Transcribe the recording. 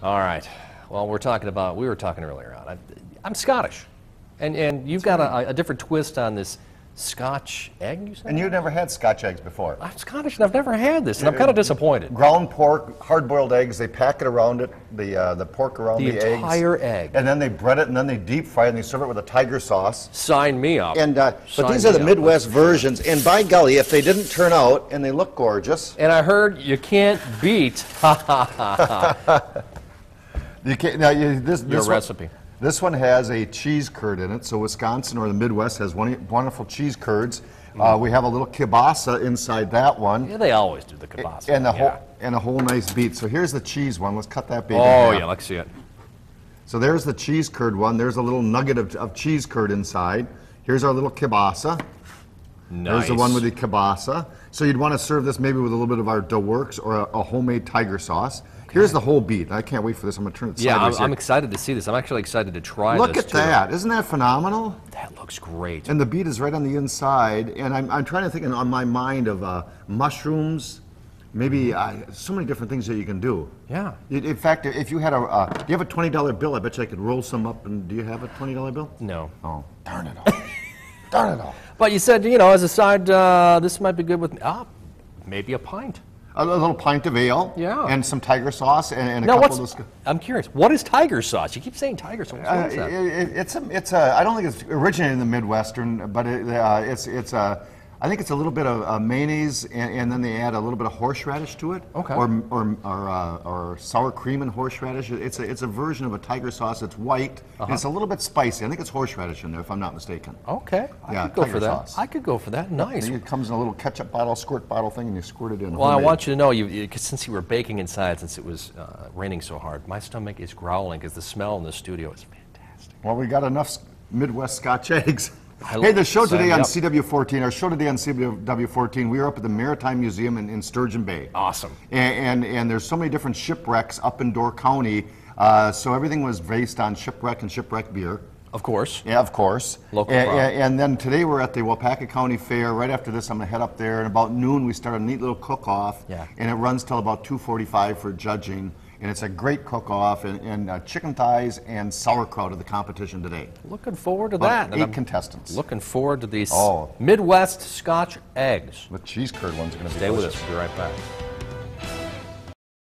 All right. Well, we were talking earlier on. I'm Scottish, and you've got a different twist on this Scotch egg, you said? And you've never had Scotch eggs before. I'm Scottish and I've never had this, and I'm kind of disappointed. Ground pork, hard-boiled eggs, they pack it around it, the pork around the eggs. The entire egg. And then they bread it, and then they deep fry it, and they serve it with a tiger sauce. Sign me up. And but these are the Midwest versions, and by golly, if they didn't turn out, and they look gorgeous. And I heard you can't beat You can't, now, this recipe. This one has a cheese curd in it, so Wisconsin or the Midwest has wonderful cheese curds. We have a little kielbasa inside that one. Yeah, they always do the kielbasa. And a whole nice beet. So here's the cheese one. Let's cut that baby in half. half. Yeah, let's see it. So there's the cheese curd one. There's a little nugget of cheese curd inside. Here's our little kielbasa. Nice. There's the one with the kielbasa. So you'd want to serve this maybe with a little bit of our WLUK or a homemade tiger sauce. Here's the whole beet. I can't wait for this. I'm going to turn it sideways here. I'm excited to see this. I'm actually excited to try this. Look at that. Isn't that phenomenal? That looks great. And the beet is right on the inside. And I'm trying to think on my mind of mushrooms, maybe so many different things that you can do. Yeah. In fact, if you had do you have a $20 bill? I bet you I could roll some up. And do you have a $20 bill? No. Oh, darn it all. Darn it all. But you said, as a side, this might be good with maybe a pint. A little pint of ale, yeah, and some tiger sauce, and a couple of those. I'm curious, what is tiger sauce? You keep saying tiger sauce. What is that? It's a. I don't think it's originated in the Midwestern, but it's a. I think it's a little bit of mayonnaise, and then they add a little bit of horseradish to it, okay, or sour cream and horseradish. It's a version of a tiger sauce. It's white, and it's a little bit spicy. I think it's horseradish in there, if I'm not mistaken. Okay, I could go for that. Sauce. I could go for that. Nice. It comes in a little ketchup bottle, squirt bottle thing, and you squirt it in. Well, homemade. I want you to know, since you were baking inside, since it was raining so hard, my stomach is growling because the smell in the studio is fantastic. Well, we got enough Midwest Scotch eggs. Hey, the show today on CW14, our show today on CW14, we are up at the Maritime Museum in Sturgeon Bay. Awesome. And there's so many different shipwrecks up in Door County, so everything was based on shipwreck and shipwreck beer. Of course. Yeah, of course. Local product. And then today we're at the WLPACA County Fair. Right after this, I'm going to head up there, and about noon we start a neat little cook-off, and it runs till about 2:45 for judging. And it's a great cook-off, and chicken thighs and sauerkraut are the competition today. Looking forward to that. 8 contestants. Looking forward to these Midwest Scotch eggs. The cheese curd one's going to be delicious. Stay with us. We'll be right back.